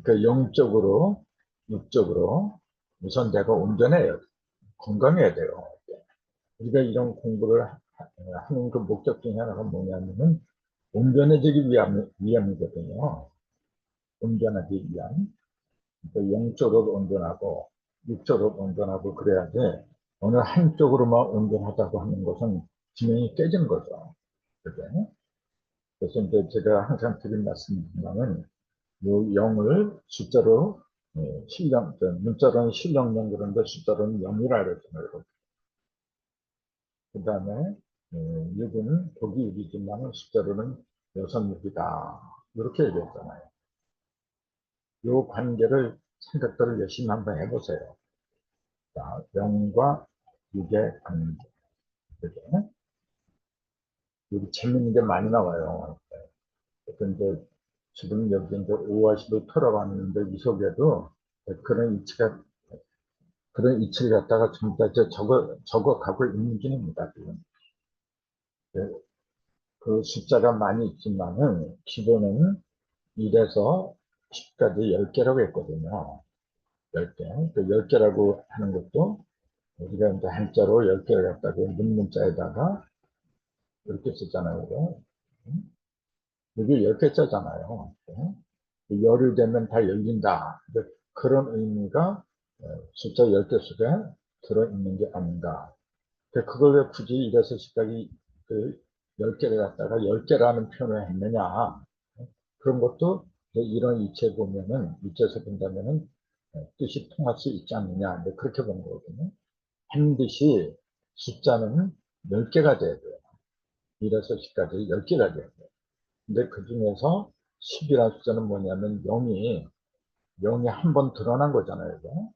그 영적으로, 육적으로 우선 내가 온전해야 돼. 건강해야 돼요. 우리가 이런 공부를 하는 그 목적 중에 하나가 뭐냐면은 온전해지기 위함이거든요. 온전하기 위함. 그러니까 영적으로 온전하고 육적으로 온전하고 그래야지 어느 한쪽으로만 온전하다고 하는 것은 균형이 깨진 거죠. 그게. 그래서 이제 제가 항상 드린 말씀이지만은 요 영을 숫자로 실령, 문자로는 실령령 그런데 숫자로는 영이라 그랬잖아요. 그 다음에 6은 독이 6이지만 숫자로는 여섯 6이다. 이렇게 얘기했잖아요. 요 관계를 생각들을 열심히 한번 해보세요. 자, 0과 6의 관계. 그죠? 여기 재밌는 게 많이 나와요. 근데 지금 여기 이제 5와 10을 털어봤는데 이 속에도 그런 이치가 그런 이치를 갖다가 전부 다 적어가고 있는 중입니다. 지금. 네, 그 숫자가 많이 있지만은 기본은 1에서 10까지 10개라고 했거든요. 10개. 그 10개라고 하는 것도 우리가 이제 한자로 10개를 갖다가 문자에다가 이렇게 쓰잖아요. 이거. 여기 10개짜잖아요. 열이 되면 다 열린다. 그런 의미가 숫자 10개 속에 들어있는 게 아닌가. 그걸 왜 굳이 이래서 시까지 그 10개를 갖다가 10개라는 표현을 했느냐. 그런 것도 이런 이체 보면은, 이체에서 본다면은 뜻이 통할 수 있지 않느냐. 그렇게 보는 거거든요. 반드시 숫자는 10개가 돼야 돼요. 1에서 10까지 10개가 돼야 돼요. 근데 그 중에서 10이라는 숫자는 뭐냐면 0이 한 번 드러난 거잖아요. 이거.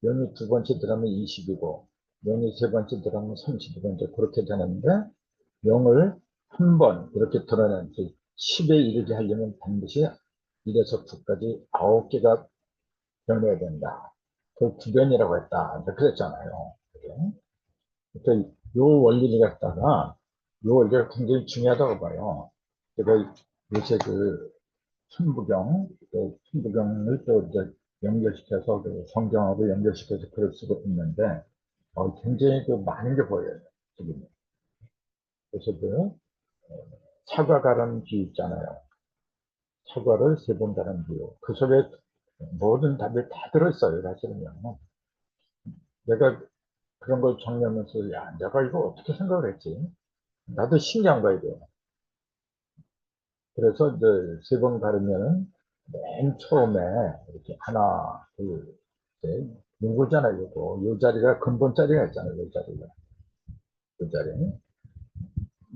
0이 두 번째 들어가면 20이고 0이 세 번째 들어가면 30이고 이제 그렇게 되는데 0을 한 번 이렇게 드러낸 10에 이르게 하려면 반드시 1에서 9까지 9개가 변해야 된다. 그 구변이라고 했다. 이제 그랬잖아요. 그래서 요 원리를 갖다가 요 원리가 굉장히 중요하다고 봐요. 제가 요새 그 천부경을 또 이제 연결시켜서 그 성경하고 연결시켜서 글을 쓰고 있는데, 굉장히 그 많은 게 보여요, 지금. 그래서 사과 가는 비 있잖아요. 사과를 세 번 가는 비유. 그 속에 모든 답이 다 들어있어요, 사실은요. 내가 그런 걸 정리하면서, 야, 내가 이거 어떻게 생각을 했지? 나도 신기한 거야, 이게. 그래서 이제 세 번 가르면은 맨 처음에 이렇게 하나, 둘, 셋, 누구잖아요, 이거. 요 자리가 근본 자리가 있잖아요, 요 자리가. 요 자리.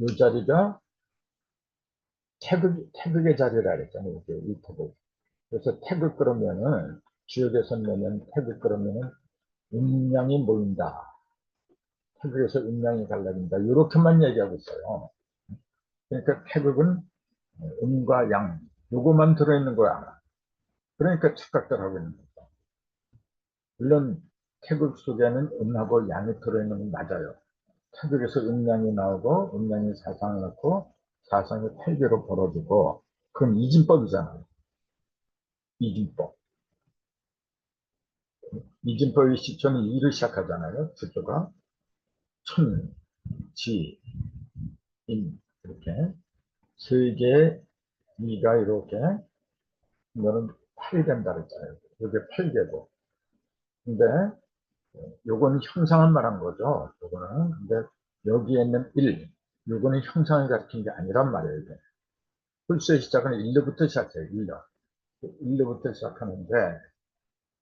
요 자리가 태극의 자리라 그랬잖아요, 이게, 이 태극. 그래서 태극 그러면은, 지역에서 내면 태극 그러면은, 음양이 모인다. 태극에서 음양이 갈라진다. 이렇게만 얘기하고 있어요. 그러니까 태극은 음과 양, 요거만 들어있는 거야. 그러니까 착각들 하고 있는 거죠. 물론 태극 속에는 음하고 양이 들어있는 건 맞아요. 태극에서 음양이 나오고 음양이 사상을 넣고 사상이 팔개로 벌어지고 그건 이진법이잖아요. 이진법. 이진법의 시초는 이를 시작하잖아요. 주조가 천, 지, 인 이렇게 세 개의 이가 이렇게 이거는 8이 된다 그랬잖아요. 이게 8개고. 근데 요거는 형상을 말한 거죠. 요거는. 근데 여기에 있는 1, 요거는 형상을 가리킨 게 아니란 말이에요. 이게. 풀수의 시작은 1로부터 시작해요. 1로. 1로부터 시작하는데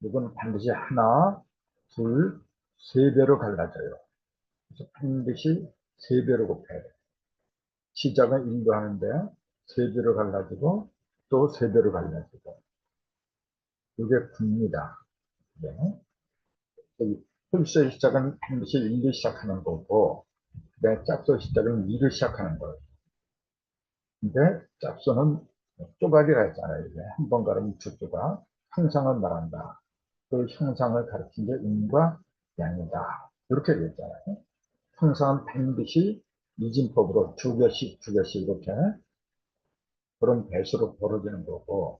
이건 반드시 하나, 둘, 세 배로 갈라져요. 그래서 반드시 세 배로 곱해야 돼요. 시작은 1로 하는데 세 배로 갈라지고 또 세 배로 갈라지고 이게 굽니다. 네. 풀수의 시작은 반드시 1로 시작하는 거고 내 짝수 시작은 2로 시작하는 거예요. 근데 짝수는 쪼가리가 있잖아요. 한 번 가르면 두 조각 형상을 말한다. 그 형상을 가르친 게 음과 양이다. 이렇게 되었잖아요. 형상은 반드시 이진법으로 두 개씩 이렇게 그런 배수로 벌어지는 거고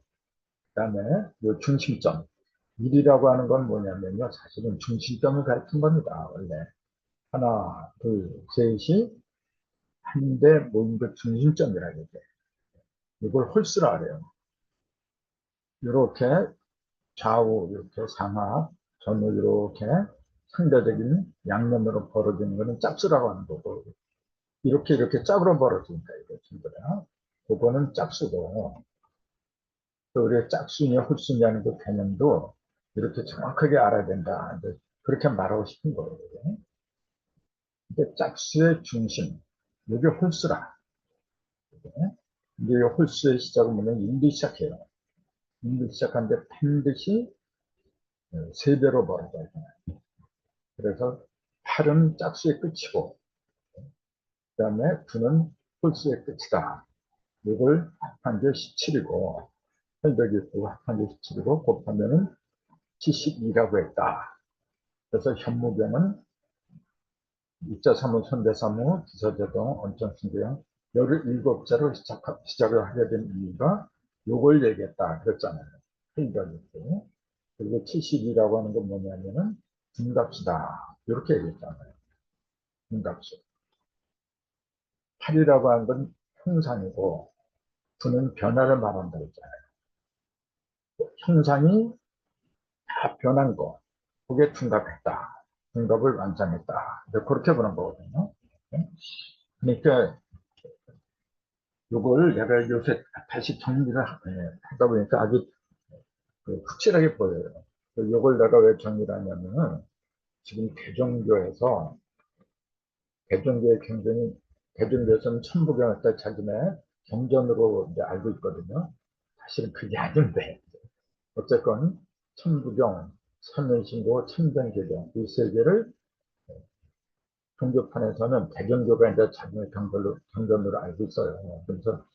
그다음에 요 중심점. 일이라고 하는 건 뭐냐면요. 사실은 중심점을 가리킨 겁니다. 원래. 하나, 둘, 셋이 한데 모인 것 중심점이라고 해요. 이걸 홀수라 그래요. 이렇게 좌우, 이렇게 상하, 전후 이렇게 상대적인 양면으로 벌어지는 것은 짝수라고 하는 거고, 이렇게 짝으로 벌어진다, 이거 친구들아. 그거는 짝수고, 또 우리가 짝수냐 홀수냐는 그 개념도 이렇게 정확하게 알아야 된다. 이제 그렇게 말하고 싶은 거예요. 근데 짝수의 중심, 이게 홀수라. 이제 이 홀수의 시작은 뭐냐면 1로 시작해요. 1로 시작하는데 반드시 세배로 벌어져요. 그래서 8은 짝수의 끝이고, 그 다음에 9는 홀수의 끝이다. 이걸 합한 게 17이고, 혈벽이 있고 합한 게 17이고, 곱하면은 72라고 했다. 그래서 현무경은 입자사무, 손대사무, 기서제동, 언천순대형, 열을 7자로 시작을 하게 된 이유가 요걸 얘기했다. 그랬잖아요. 혈벽이 있고. 그리고 72라고 하는 건 뭐냐면은 중값이다. 이렇게 얘기했잖아요. 중값수. 8이라고 하는 건 형상이고, 9는 변화를 말한다 했잖아요. 형상이 다 변한 거. 그게 중갑했다. 중갑을 완성했다. 그렇게 보는 거거든요. 그러니까 이걸 내가 요새 다시 정리를 하다 보니까 아주 확실하게 보여요. 이걸 내가 왜 정리를 하냐면은 지금 개종교의 경전이, 개종교에서는 천부경을 때 자기네 경전으로 이제 알고 있거든요. 사실은 그게 아닌데. 어쨌건 천부경, 삼면신고, 참전개경 이 세 개를 종교판에서는 개종교가 이제 자기네 경전으로 알고 있어요. 그래서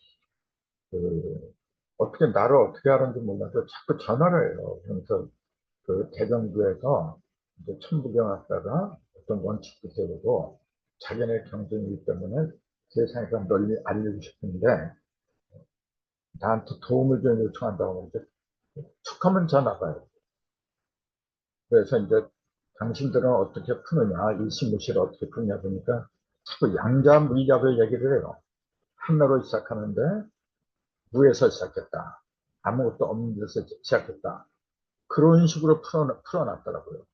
어떻게 나를 어떻게 하는지 몰라도 자꾸 전화를 해요. 그래서 그 개종교에서 이제 천부경학자가 어떤 원칙도 세우고 자기네 경전이기 때문에 세상에 널리 알리고 싶은데 나한테 도움을 좀 요청한다고 하는데 툭하면 전화가 요. 그래서 이제 당신들은 어떻게 푸느냐, 이 신무시를 어떻게 푸느냐 보니까 자꾸 양자 물리학을 얘기를 해요. 하나로 시작하는데 무에서 시작했다. 아무것도 없는 데서 시작했다. 그런 식으로 풀어놨더라고요.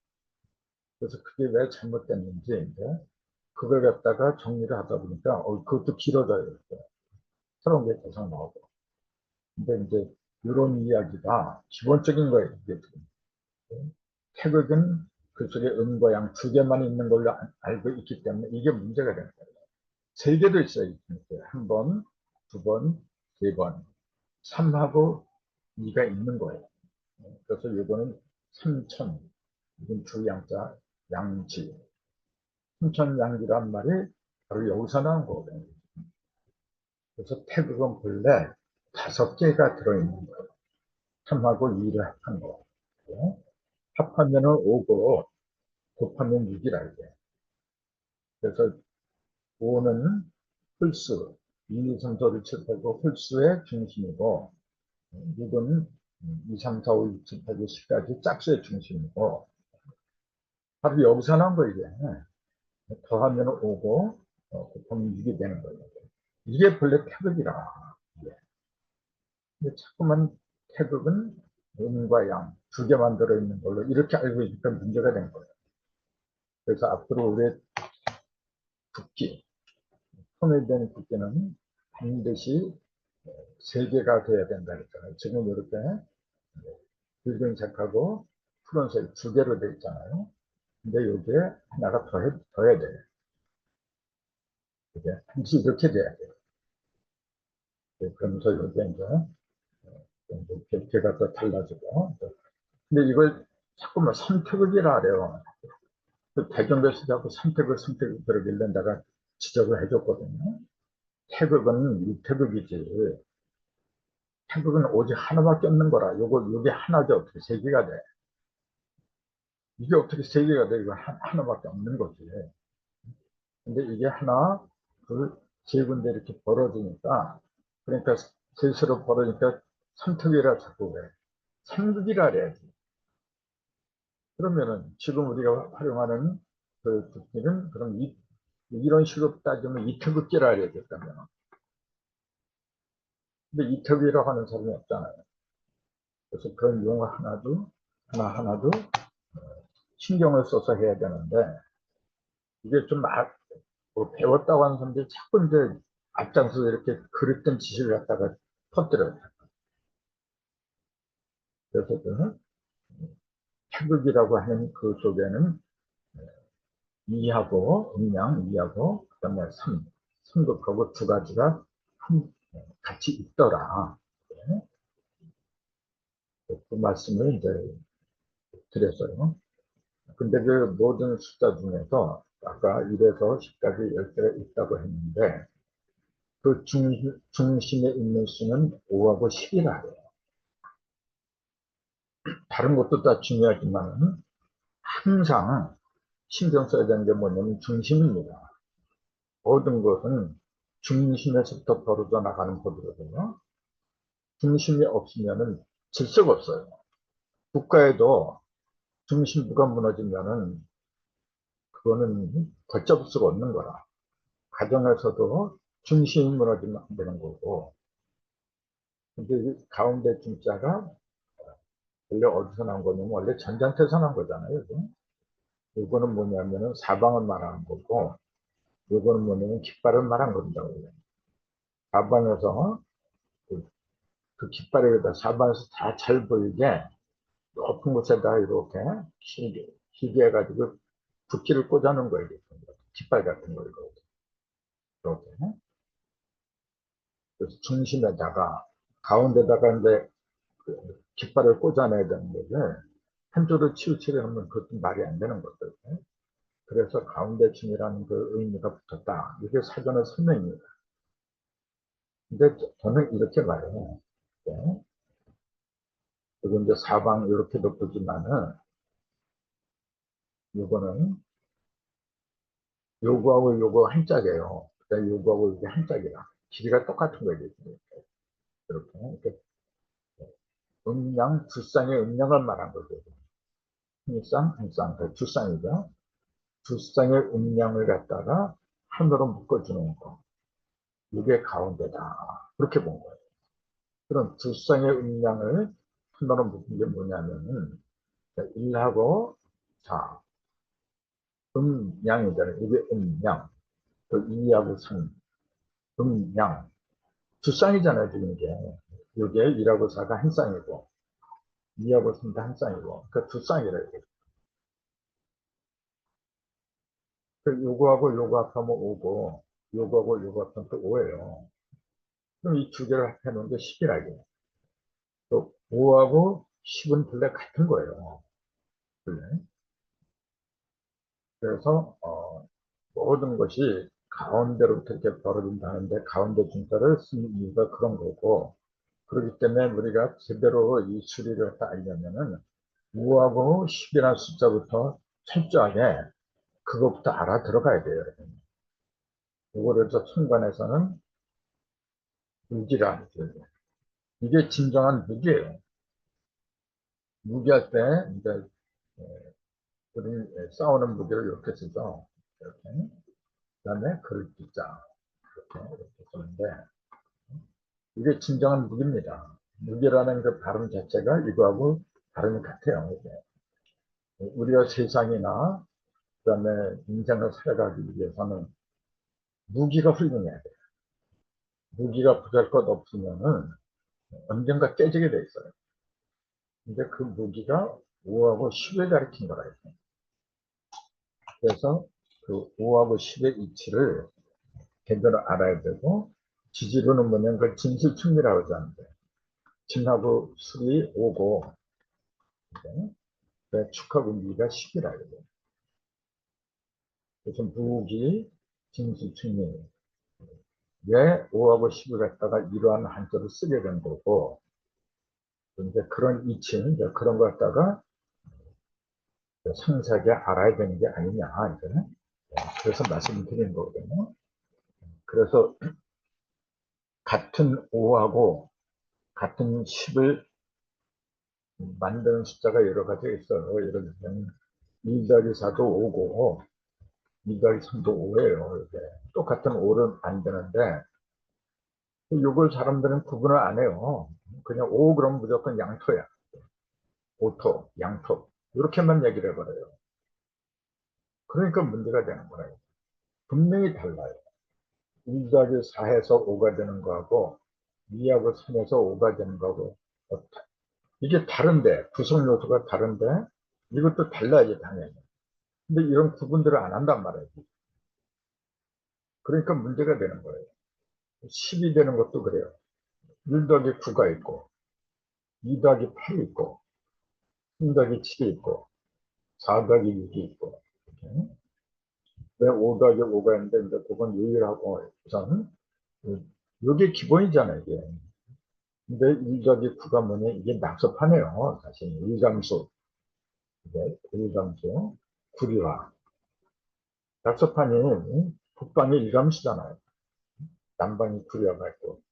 그래서 그게 왜 잘못됐는지 이제 그걸 갖다가 정리를 하다 보니까 그것도 길어져요. 새로운 게 계속 나오고. 근데 이제 이런 이야기가 기본적인 거예요. 이게 지금. 태극은 그 속에 음과 양 두 개만 있는 걸로 알고 있기 때문에 이게 문제가 되는 거예요. 세 개도 있어요. 한 번, 두 번, 세 번. 3하고 2가 있는 거예요. 그래서 이거는 삼천, 이건 주양자, 양지. 삼천양지란 말이 바로 여기서 나온 거거든요. 그래서 태극은 본래 5개가 들어있는 거예요. 3하고 2를 합한 거. 합하면은 5고 곱하면 6이라 이게. 그래서 5는 홀수, 2, 3, 4, 6, 7, 8, 9 홀수의 중심이고 6은 2, 3, 4, 5, 6, 7, 8, 9, 10까지 짝수의 중심이고 바로 여기서 나온 거 이게. 더하면 5고 곱하면 6이 되는 거예요. 이게 본래 태극이라. 근데 자꾸만 태극은 음과 양 두 개만 들어있는 걸로 이렇게 알고 있으니까 문제가 된 거예요. 그래서 앞으로 우리의 국기, 통일된 국기는 반드시 세 개가 돼야 된다 그랬잖아요. 지금 이렇게 붉은색하고 푸른색 두 개로 돼 있잖아요. 근데 여기에 하나가 더해야 돼요. 이게 반드시 이렇게 돼야 돼요. 그러면서 여기에 이제 개가 더 달라지고. 근데 이걸 자꾸만 선택이라 그래요. 대전교에서 자꾸 선택을 그러길래 내가 지적을 해줬거든요. 태극은 유태극이지. 태극은 오직 하나밖에 없는 거라. 요게 하나죠. 어떻게 세 개가 돼. 이게 어떻게 세 개가 돼. 이거 하나밖에 없는 거지. 근데 이게 하나, 둘, 세 군데 이렇게 벌어지니까, 그러니까 셋으로 벌어지니까 삼특이라 자꾸 해. 상극이라 그래야지. 그러면은 지금 우리가 활용하는 그 극기는 그럼 이런 식으로 따지면 이특극기라 그래야 됐다면. 근데 이특이라고 하는 사람이 없잖아요. 그래서 그런 용어 하나하나도 신경을 써서 해야 되는데, 이게 좀 뭐 배웠다고 하는 사람들이 자꾸 이제 앞장서서 이렇게 그릇된 지식을 갖다가 퍼뜨려요. 그래서 저는 태극이라고 하는 그 속에는 이하고, 이하고, 그 다음에 삼극하고 두 가지가 같이 있더라. 네. 그 말씀을 이제 드렸어요. 근데 그 모든 숫자 중에서 아까 1에서 10까지 10개가 있다고 했는데, 그 중심에 있는 수는 5하고 10이라 해요. 다른 것도 다 중요하지만 항상 신경 써야 되는 게 뭐냐면 중심입니다. 모든 것은 중심에서부터 벌어져 나가는 법이거든요. 중심이 없으면은 질서가 없어요. 국가에도 중심부가 무너지면은 그거는 걷잡을 수가 없는 거라. 가정에서도 중심이 무너지면 안 되는 거고. 근데 이 가운데 중자가 원래 어디서 나온 거냐면 원래 전자한테서 나온 거잖아요. 그죠? 이거는 뭐냐면은 사방을 말하는 거고, 이거는 뭐냐면 깃발을 말하는 겁니다. 사방에서 그 깃발에다 사방에서 다 잘 보이게 높은 곳에다 이렇게 희게 해가지고 붓기를 꽂아놓은 거예요. 깃발 같은 거 이렇게. 그래서 중심에다가 가운데다가 이제 그 깃발을 꽂아내야 되는 거죠. 한쪽으로 치우치게 하면 그것도 말이 안 되는 거죠. 그래서 가운데층이라는 그 의미가 붙었다. 이게 사전의 설명입니다. 근데 저는 이렇게 말해요. 네. 그리고 이제 사방 이렇게도 보지만은 이거는 요거하고 요거 한짝이에요. 그러니까 요거하고 이게 한짝이라. 길이가 똑같은 거예요. 이렇게 음양, 두 쌍의 음양을 말한 거죠. 한 쌍, 두 쌍이죠. 두 쌍의 음양을 갖다가 하나로 묶어주는 거. 이게 가운데다. 그렇게 본 거예요. 그럼 두 쌍의 음양을 하나로 묶은 게 뭐냐면은, 1하고 4. 음양이잖아요. 이게 음양. 또 2하고 3. 음양. 두 쌍이잖아요, 지금 이게. 이게 1하고 4가 한 쌍이고, 2하고 3도 한 쌍이고, 그 두 쌍이라 이게. 요거하고 요거 합하면 5고, 요거하고 요거 합하면 또 5예요. 그럼 이 두 개를 합해놓은 게 10이라 이게. 또 5하고 10은 본래 같은 거예요. 본래. 그래서 모든 것이 가운데로부터 이렇게 벌어진다는데 가운데 중자를 쓴 이유가 그런 거고, 그렇기 때문에 우리가 제대로 이 수리를 알려면은 5하고 10이라는 숫자부터 철저하게 그것부터 알아 들어가야 돼요. 여러분. 이거를 저 천간에서는 무기라 하죠. 이게 진정한 무기예요. 무기할 때 이제 우리 싸우는 무기를 이렇게 쓰죠. 이렇게. 그다음에 글귀자 이렇게 쓰는데 이게 진정한 무기입니다. 무기라는 그 발음 자체가 이거하고 발음이 같아요. 이게. 우리가 세상이나 그다음에 인생을 살아가기 위해서는 무기가 훌륭해야 돼요. 무기가 부잘것 없으면은 언젠가 깨지게 돼 있어요. 근데 그 무기가 5하고 10을 가리킨 거라 했어요. 그래서 그 5하고 10의 이치를 제대로 알아야 되고, 지지로는 뭐냐면 그 진술충이라고 하는데, 진하고 술이 5고, 축하고 미가 10이라 그래요. 그래서 무기, 진술충이, 왜 5하고 10을 갖다가 이러한 한자를 쓰게 된 거고, 이제 그런 이치는 이제 그런 거 갖다가 상세하게 알아야 되는 게 아니냐, 이제. 그래서 말씀드린 거거든요. 그래서 같은 5하고 같은 10을 만드는 숫자가 여러 가지 있어요. 예를 들면 2 더하기 4도 5고 2 더하기 3도 5예요. 이게 똑같은 5는 안 되는데 이걸 사람들은 구분을 안 해요. 그냥 5 그럼 무조건 양토야. 오토, 양토 이렇게만 얘기를 해버려요. 그러니까 문제가 되는 거예요. 분명히 달라요. 2 더하기 4에서 5가 되는 거하고 2하고 3에서 5가 되는 거하고 이게 다른데 구성 요소가 다른데 이것도 달라야지 당연히. 근데 이런 구분들을 안 한단 말이에요. 그러니까 문제가 되는 거예요. 10이 되는 것도 그래요. 1 더하기 9가 있고 2 더하기 8이 있고 3 더하기 7이 있고 4 더하기 6이 있고 왜 5 더하기 5가 있는데 이제 그건 유일하고 우선 이게 기본이잖아요. 이게. 근데 1 더하기 9가 뭐냐 이게 낙섭하네요. 사실 일감수 일감수 구리화 낙섭판이 북방이 일감수잖아요. 남방이 구리화가 있고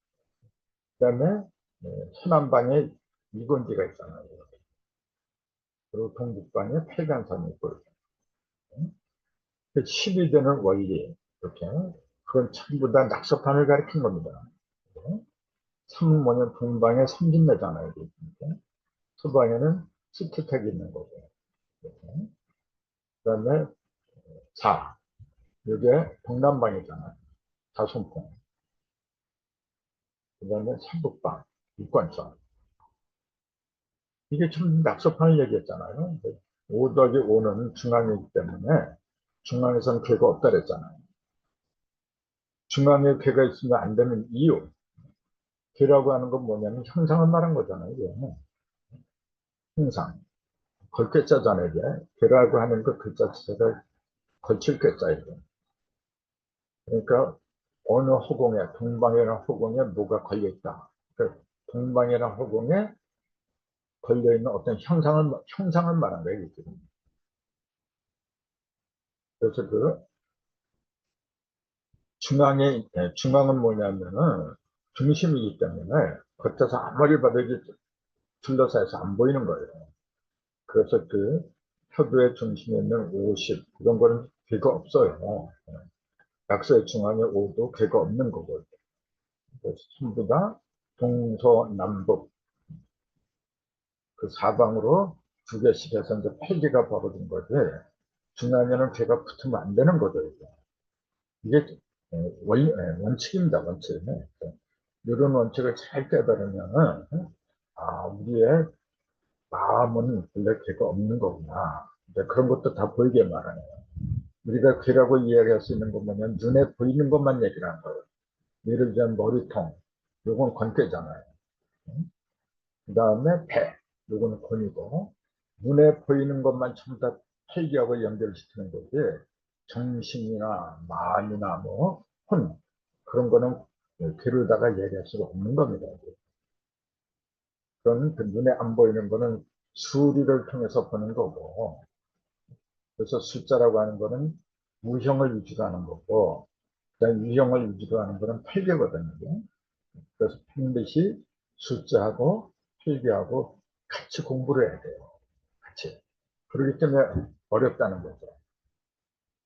그다음에 서남방에 이건지가 있잖아요. 그리고 동북방에 팔간선이 있고 10이 되는 원리 이렇게 그건 전부 다 낙서판을 가리킨 겁니다. 3은 뭐냐 동방에 삼진매잖아요. 서방에는 시트택이 있는 거고 그 다음에 4 이게 동남방이잖아요. 다손풍 그 다음에 삼북방 육관성 이게 좀 낙서판을 얘기했잖아요. 5 더하기 5는 중앙이기 때문에 중앙에서는 괴가 없다 그랬잖아요. 중앙에 괴가 있으면 안 되는 이유 괴라고 하는 건 뭐냐면 형상을 말한 거잖아요. 이게. 형상 걸괴자잖아요. 이게. 괴라고 하는 그 글자 자체가 걸칠 괴자예요. 그러니까 어느 허공에 동방이라는 허공에 뭐가 걸려있다. 그 동방이라는 허공에 걸려있는 어떤 형상을 말한 거예요. 이게. 그래서 그 중앙은 뭐냐면은 중심이기 때문에 겉에서 아무리 봐도 이게 둘러싸여서 안 보이는 거예요. 그래서 그 표도의 중심에 있는 50 이런 거는 괴가 없어요. 약소의 중앙에 5도 괴가 없는 거고 그래서 전부 다 동서남북 그 사방으로 두 개씩 해서 이제 8개가 벌어진 거지 중앙에는 괴가 붙으면 안 되는 거죠. 이게 원칙입니다. 원칙. 이런 원칙을 잘 깨달으면은 우리의 마음은 원래 괴가 없는 거구나. 이제 그런 것도 다 보이게 말하네요. 우리가 괴라고 이야기할 수 있는 건 뭐냐면 눈에 보이는 것만 얘기를 하는 거예요. 예를 들면 머리통, 요건 권괴잖아요. 그 다음에 배, 요거는 권이고 눈에 보이는 것만 전부 다 팔기하고 연결시키는 거지 정신이나 마음이나 뭐 혼, 그런 거는 괴로다가 얘기할 수가 없는 겁니다. 그런 그 눈에 안 보이는 거는 수리를 통해서 보는 거고 그래서 숫자라고 하는 거는 무형을 위주로 하는 거고 그다음에 유형을 위주로 하는 거는 필기거든요. 그래서 반드시 숫자하고 필기하고 같이 공부를 해야 돼요. 같이. 그렇기 때문에 어렵다는 거죠.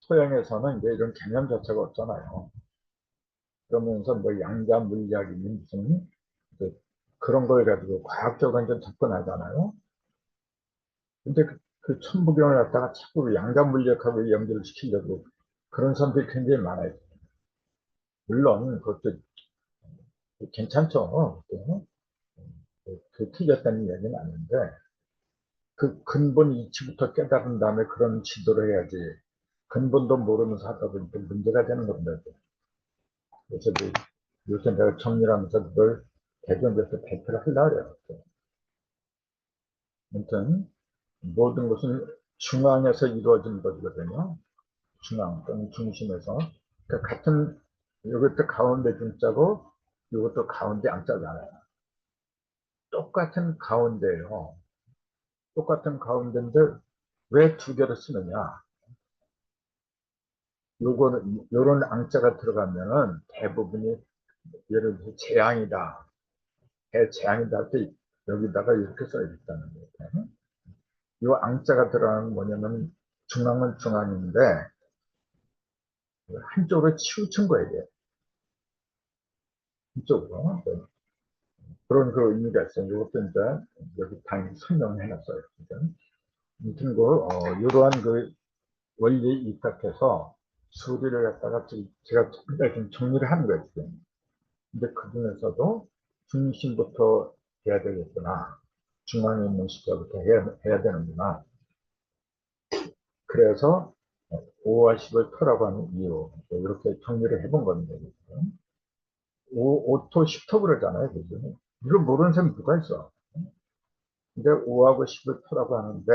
소양에서는 이제 이런 개념 자체가 없잖아요. 그러면서 뭐 양자 물리학이니 무슨 그런 걸 가지고 과학적으로 이제 접근하잖아요. 근데 그 천부경을 갖다가 자꾸 양자 물리학하고 연결을 시키려고 그런 사람들이 굉장히 많아요. 물론 그것도 괜찮죠. 그 틀렸다는 얘기는 아닌데 그 근본 이치부터 깨달은 다음에 그런 지도를 해야지 근본도 모르면서 하다 보니까 문제가 되는 겁니다. 그래서 요새 내가 정리하면서 그걸 대전에서 발표를 하려고 그래요. 아무튼 모든 것은 중앙에서 이루어진 것이거든요. 중앙 또는 중심에서 그러니까 같은 이것도 가운데 중자고 이것도 가운데 양자잖아요. 똑같은 가운데예요. 똑같은 가운데인데 왜 두 개를 쓰느냐? 요거는 요런 앙자가 들어가면은 대부분이 예를 들어서 재앙이다. 재앙이다 할 때 여기다가 이렇게 써야겠다는 거예요. 이 앙자가 들어가는 뭐냐면 중앙은 중앙인데 한쪽으로 치우친 거예요. 이게. 한쪽으로. 그런 그 의미가 있어요. 이것도 이제 여기 당 설명해 놨어요. 아무튼 이러한 그 원리에 입각해서 수리를 갖다가 제가 좀 정리를 하는 거예요. 지금. 근데 그 중에서도 중심부터 해야 되겠구나. 중앙에 있는 숫자부터 해야 되는구나. 그래서 5와 10을 터라고 하는 이유. 이렇게 정리를 해본 겁니다. 5토 10토 그러잖아요. 그죠? 이걸 모르는 사람이 누가 있어? 근데 5하고 10을 터라고 하는데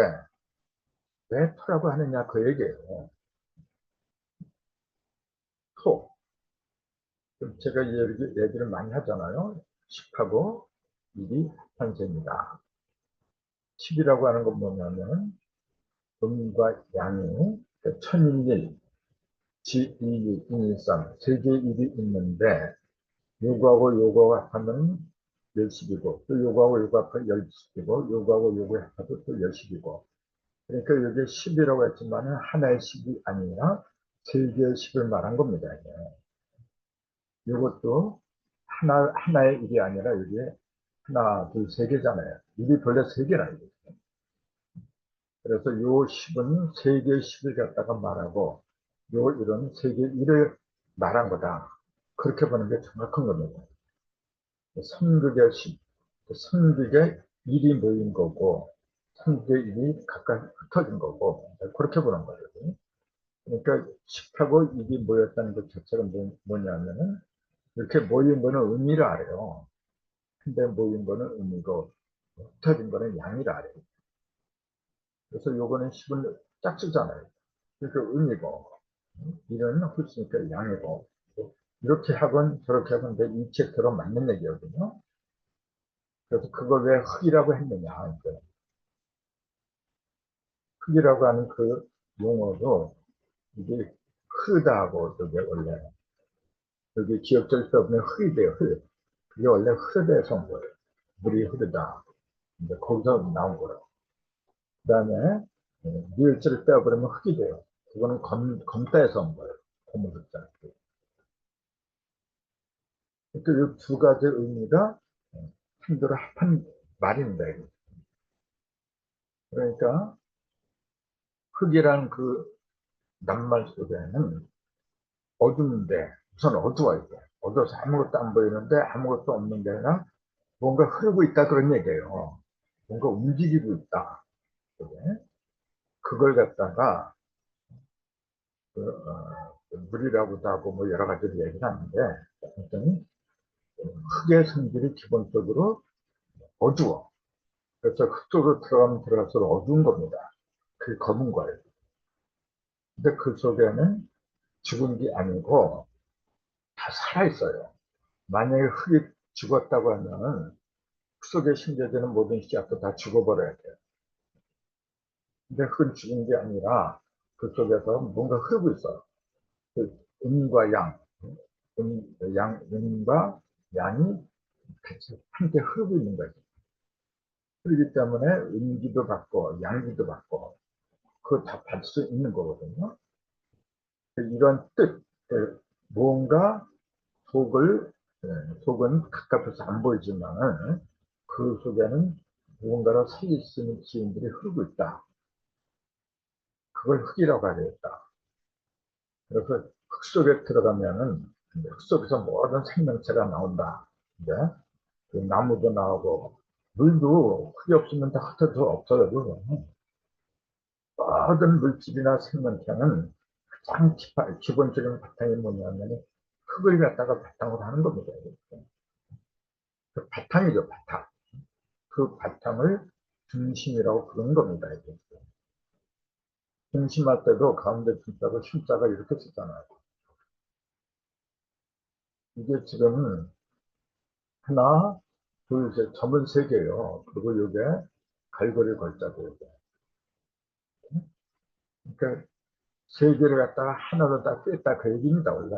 왜 터라고 하느냐 그 얘기예요. 토. 제가 얘기를 많이 하잖아요. 10하고 1이 합한셈이다. 10이라고 하는 건 뭐냐면 음과 양이 천인일, 지일이, 인일삼 세 개의 일이 있는데 요거하고 요거가 합하면 열십이고 또 요거하고 요거 합하면 열십이고 요거하고 요거 합하면 또 열십이고 그러니까 이게 10이라고 했지만 하나의 10이 아니라 세 개의 10을 말한 겁니다. 이것도 하나의 일이 아니라 이게 하나, 둘, 세 개잖아요. 일이 본래 세 개라 이거. 그래서 요 10은 세 개의 10을 갖다가 말하고 요 일은 세 개의 일을 말한 거다. 그렇게 보는 게 정확한 겁니다. 삼극의 10, 삼극의 일이 모인 거고 삼극의 일이 각각 흩어진 거고 그렇게 보는 거예요. 그러니까 10하고 일이 모였다는 것 자체가 뭐냐면은 이렇게 모인 거는 의미를 알아요. 근데 모인 거는 의미고 흩어진 거는 양이라 알아요. 그래서 요거는 10은 짝수잖아요. 그러니까 의미고 이는 훌수니까 양이고 이렇게 하건 저렇게 하건 이 챕터로 맞는 얘기거든요. 그래서 그걸 왜 흙이라고 했느냐. 그러니까 흙이라고 하는 그 용어도 이게 흐다고 저게 원래 여기 기억될 수 없는 흙이 돼요. 흙. 그게 원래 흐르대에서 온 거예요. 물이 흐르다. 이제 거기서 나온 거라고. 그 다음에 리을자를 떼어버리면 흙이 돼요. 그거는 검다에서 온 거예요. 고무줄자. 그러니까 이 두 가지 의미가 한도로 합한 말입니다. 그러니까 흙이란 그 낱말 속에는 어두운데 우선 어두워야 돼. 어두워서 아무것도 안 보이는데 아무것도 없는 게 아니라 뭔가 흐르고 있다 그런 얘기예요. 뭔가 움직이고 있다. 그게. 그걸 갖다가 물이라고도 하고 뭐 여러 가지로 얘기를 하는데 어떤 흙의 성질이 기본적으로 어두워. 그래서 흙 속으로 들어가면 들어갈수록 어두운 겁니다. 그게 검은 거예요. 근데 그 속에는 죽은 게 아니고 다 살아있어요. 만약에 흙이 죽었다고 하면 흙 속에 심겨지는 모든 씨앗도 다 죽어버려야 돼요. 근데 흙은 죽은 게 아니라 그 속에서 뭔가 흐르고 있어요. 그 음과 양, 음과 양이 같이 함께 흐르고 있는 거죠. 그렇기 때문에 음기도 받고 양기도 받고 그거 다 받을 수 있는 거거든요. 이런 뜻, 뭔가 속을 속은 가깝게서 안 보이지만 그 속에는 무언가로 살릴 수 있는 기운들이 흐르고 있다. 그걸 흙이라고 하겠다. 그래서 흙 속에 들어가면은 흙 속에서 모든 생명체가 나온다. 이제 그 나무도 나오고 물도 흙이 없으면 다 흩어져 없어요. 모든 물질이나 생명체는 가장 기본적인 바탕이 뭐냐면 흙을 갖다가 바탕으로 하는 겁니다. 그 바탕이죠, 바탕. 그 바탕을 중심이라고 부르는 겁니다. 이게. 중심할 때도 가운데 중자가 심자가 이렇게 쓰잖아요. 이게 지금 하나, 둘, 셋, 점은 세 개예요. 그리고 이게 갈고리 걸자고 이게. 그러니까 세 개를 갖다가 하나로 다 뺐다 그 얘기입니다, 원래.